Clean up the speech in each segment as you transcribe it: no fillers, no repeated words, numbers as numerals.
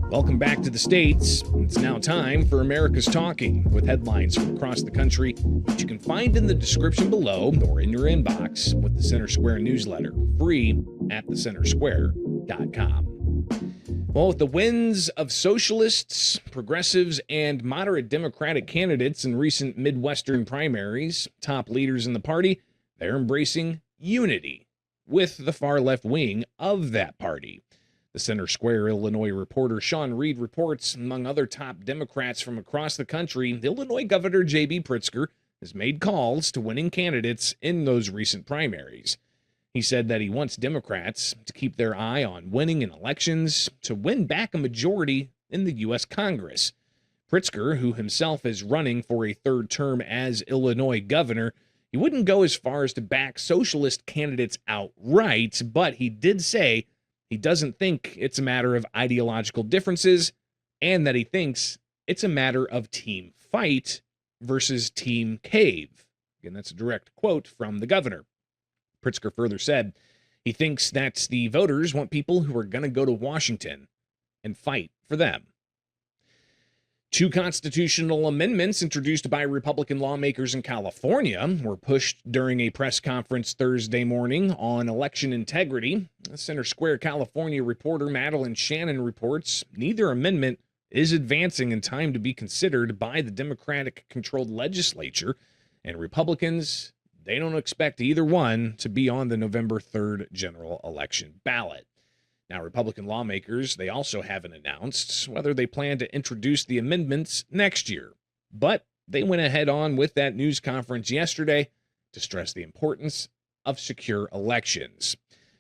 Welcome back to the States. It's now time for America's Talking, with headlines from across the country that you can find in the description below or in your inbox with the Center Square newsletter, free at thecentersquare.com. Well, with the wins of socialists, progressives, and moderate Democratic candidates in recent Midwestern primaries, top leaders in the party, they're embracing unity with the far left wing of that party. The Center Square Illinois reporter Sean Reed reports, among other top Democrats from across the country, Illinois Governor J.B. Pritzker has made calls to winning candidates in those recent primaries. He said that he wants Democrats to keep their eye on winning in elections to win back a majority in the U.S. Congress. Pritzker, who himself is running for a third term as Illinois governor, he wouldn't go as far as to back socialist candidates outright, but he did say he doesn't think it's a matter of ideological differences and that he thinks it's a matter of team fight versus team cave. Again, that's a direct quote from the governor. Pritzker further said he thinks that the voters want people who are going to go to Washington and fight for them. Two constitutional amendments introduced by Republican lawmakers in California were pushed during a press conference Thursday morning on election integrity. Center Square California reporter Madeline Shannon reports neither amendment is advancing in time to be considered by the Democratic-controlled legislature, and Republicans, they don't expect either one to be on the November 3rd general election ballot. Now, Republican lawmakers, they also haven't announced whether they plan to introduce the amendments next year. But they went ahead on with that news conference yesterday to stress the importance of secure elections.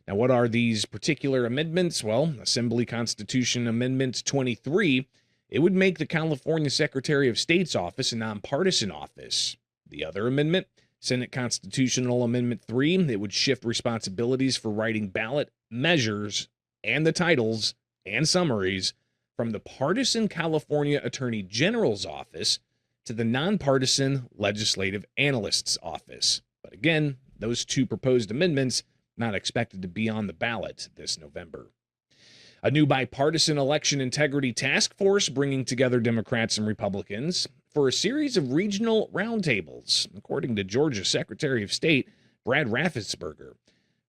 Now, what are these particular amendments? Well, Assembly Constitution Amendment 23, it would make the California Secretary of State's office a nonpartisan office. The other amendment, Senate Constitutional Amendment 3, it would shift responsibilities for writing ballot measures and the titles and summaries from the partisan California Attorney General's office to the nonpartisan Legislative Analyst's office. But again, those two proposed amendments not expected to be on the ballot this November. A new bipartisan election integrity task force bringing together Democrats and Republicans for a series of regional roundtables, according to Georgia Secretary of State Brad Raffensperger.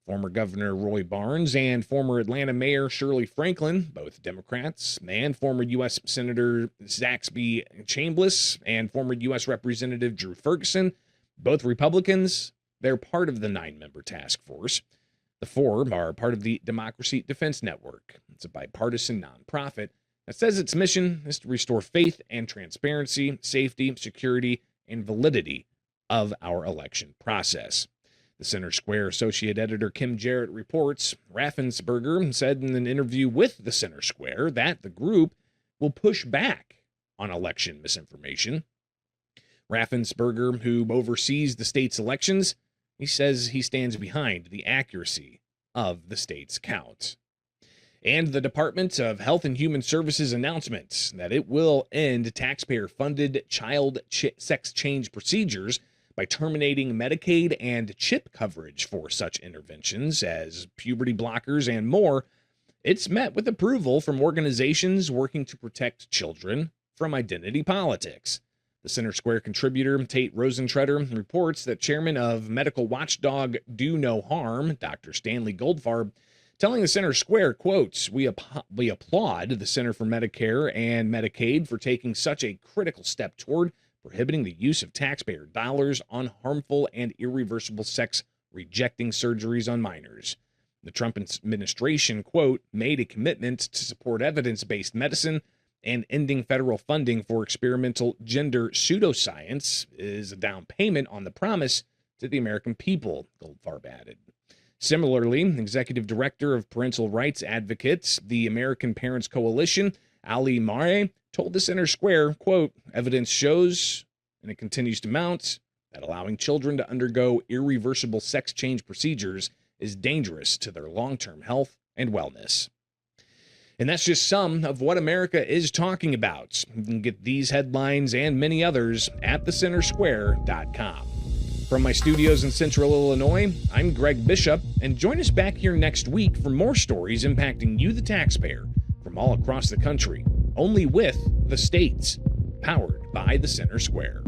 Former Governor Roy Barnes and former Atlanta Mayor Shirley Franklin, both Democrats, and former U.S. Senator Zaxby Chambliss and former U.S. Representative Drew Ferguson, both Republicans, they're part of the 9-member task force. The four are part of the Democracy Defense Network. It's a bipartisan nonprofit that says its mission is to restore faith and transparency, safety, security, and validity of our election process. The Center Square Associate Editor Kim Jarrett reports Raffensperger said in an interview with the Center Square that the group will push back on election misinformation. Raffensperger, who oversees the state's elections, he says he stands behind the accuracy of the state's count. And the Department of Health and Human Services announcement that it will end taxpayer-funded child sex change procedures by terminating Medicaid and CHIP coverage for such interventions as puberty blockers and more. It's met with approval from organizations working to protect children from identity politics. The Center Square contributor Tate Rosentreter reports that chairman of medical watchdog Do No Harm, Dr. Stanley Goldfarb, telling the Center Square, quotes, we applaud the Center for Medicare and Medicaid for taking such a critical step toward prohibiting the use of taxpayer dollars on harmful and irreversible sex-rejecting surgeries on minors. The Trump administration, quote, made a commitment to support evidence-based medicine, and ending federal funding for experimental gender pseudoscience is a down payment on the promise to the American people, Goldfarb added. Similarly, Executive Director of Parental Rights Advocates, the American Parents Coalition, Ali Mare, told the Center Square, quote, evidence shows, and it continues to mount, that allowing children to undergo irreversible sex change procedures is dangerous to their long-term health and wellness. And that's just some of what America is talking about. You can get these headlines and many others at thecentersquare.com. From my studios in Central Illinois, I'm Greg Bishop, and join us back here next week for more stories impacting you, the taxpayer, from all across the country, only with the states, powered by the Center Square.